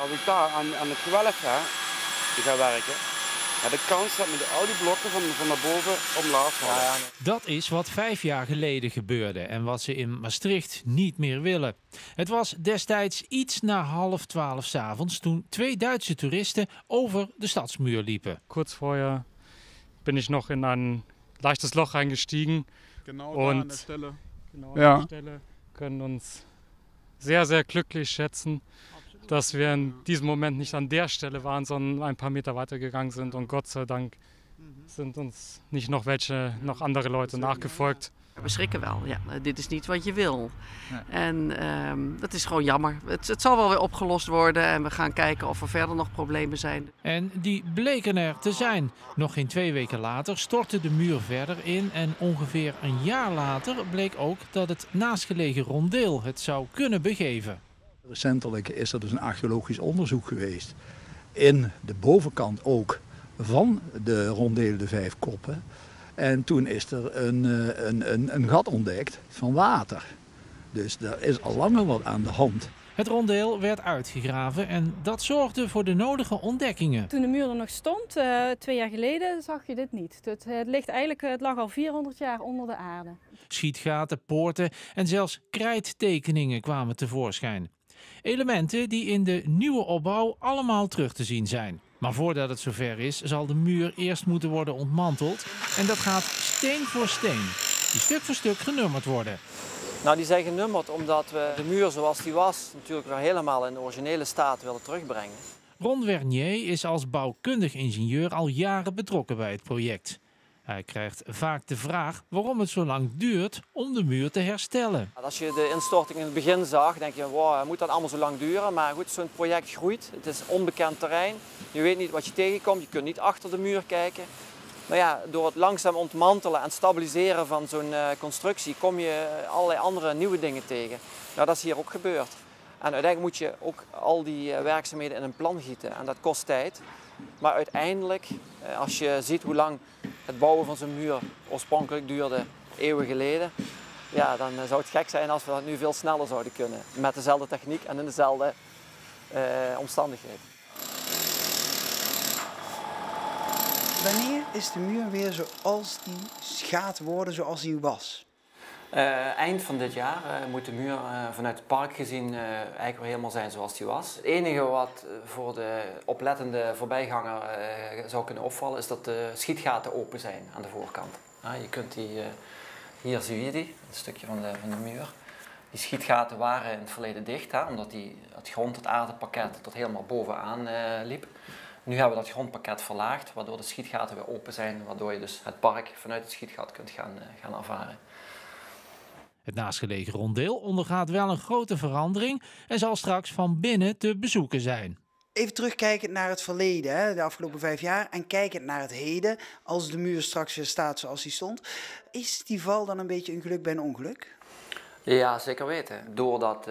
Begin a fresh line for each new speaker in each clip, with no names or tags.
als ik daar aan het gewelf ga werken, de kans dat met al die blokken van naar boven omlaag vallen.
Dat is wat 5 jaar geleden gebeurde en wat ze in Maastricht niet meer willen. Het was destijds iets na 11:30 's avonds toen 2 Duitse toeristen over de stadsmuur liepen.
Kurz vorher bin ich noch in ein leichtes Loch eingestiegen.
Genau da an der Stelle.
Genau an der Stelle können uns sehr, sehr glücklich schätzen, dass wir in diesem Moment nicht an der Stelle waren, sondern ein paar Meter weiter gegangen sind. Und Gott sei Dank sind uns nicht noch andere Leute nachgefolgt.
We schrikken wel, ja. Dit is niet wat je wil. En dat is gewoon jammer. Het zal wel weer opgelost worden en we gaan kijken of er verder nog problemen zijn.
En die bleken er te zijn. Nog geen 2 weken later stortte de muur verder in en ongeveer een jaar later bleek ook dat het naastgelegen rondeel het zou kunnen begeven.
Recentelijk is er dus een archeologisch onderzoek geweest in de bovenkant ook van de rondeel de 5 koppen. En toen is er een gat ontdekt van water. Dus daar is al langer wat aan de hand.
Het rondeel werd uitgegraven en dat zorgde voor de nodige ontdekkingen.
Toen de muur er nog stond, 2 jaar geleden, zag je dit niet. Het lag al 400 jaar onder de aarde.
Schietgaten, poorten en zelfs krijttekeningen kwamen tevoorschijn. Elementen die in de nieuwe opbouw allemaal terug te zien zijn. Maar voordat het zover is, zal de muur eerst moeten worden ontmanteld. En dat gaat steen voor steen, die stuk voor stuk genummerd worden.
Nou, die zijn genummerd omdat we de muur zoals die was natuurlijk weer helemaal in de originele staat willen terugbrengen.
Ron Vernier is als bouwkundig ingenieur al jaren betrokken bij het project. Hij krijgt vaak de vraag waarom het zo lang duurt om de muur te herstellen.
Als je de instorting in het begin zag, denk je, wow, moet dat allemaal zo lang duren? Maar goed, zo'n project groeit. Het is onbekend terrein. Je weet niet wat je tegenkomt. Je kunt niet achter de muur kijken. Maar ja, door het langzaam ontmantelen en stabiliseren van zo'n constructie kom je allerlei andere nieuwe dingen tegen. Nou, dat is hier ook gebeurd. En uiteindelijk moet je ook al die werkzaamheden in een plan gieten. En dat kost tijd. Maar uiteindelijk, als je ziet hoe lang het bouwen van zo'n muur oorspronkelijk duurde, eeuwen geleden, ja, dan zou het gek zijn als we dat nu veel sneller zouden kunnen. Met dezelfde techniek en in dezelfde omstandigheden.
Wanneer is de muur weer zoals die gaat worden zoals die was?
Eind van dit jaar moet de muur vanuit het park gezien eigenlijk weer helemaal zijn zoals die was. Het enige wat voor de oplettende voorbijganger zou kunnen opvallen is dat de schietgaten open zijn aan de voorkant. Je kunt die, hier zie je die, een stukje van de muur. Die schietgaten waren in het verleden dicht, omdat het aardepakket tot helemaal bovenaan liep. Nu hebben we dat grondpakket verlaagd, waardoor de schietgaten weer open zijn, waardoor je dus het park vanuit het schietgat kunt gaan ervaren.
Het naastgelegen rondeel ondergaat wel een grote verandering en zal straks van binnen te bezoeken zijn.
Even terugkijkend naar het verleden, hè, de afgelopen 5 jaar, en kijkend naar het heden, als de muur straks weer staat zoals die stond. Is die val dan een beetje een geluk bij een ongeluk?
Ja, zeker weten. Doordat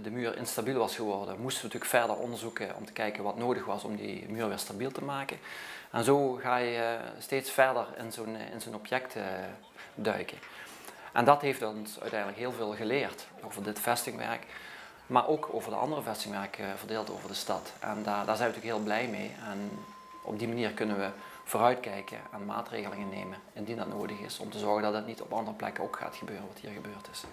de muur instabiel was geworden, moesten we natuurlijk verder onderzoeken om te kijken wat nodig was om die muur weer stabiel te maken. En zo ga je steeds verder in zo'n object duiken. En dat heeft ons uiteindelijk heel veel geleerd over dit vestingwerk, maar ook over de andere vestingwerken verdeeld over de stad. En daar zijn we natuurlijk heel blij mee. En op die manier kunnen we vooruitkijken en maatregelingen nemen indien dat nodig is, om te zorgen dat het niet op andere plekken ook gaat gebeuren wat hier gebeurd is.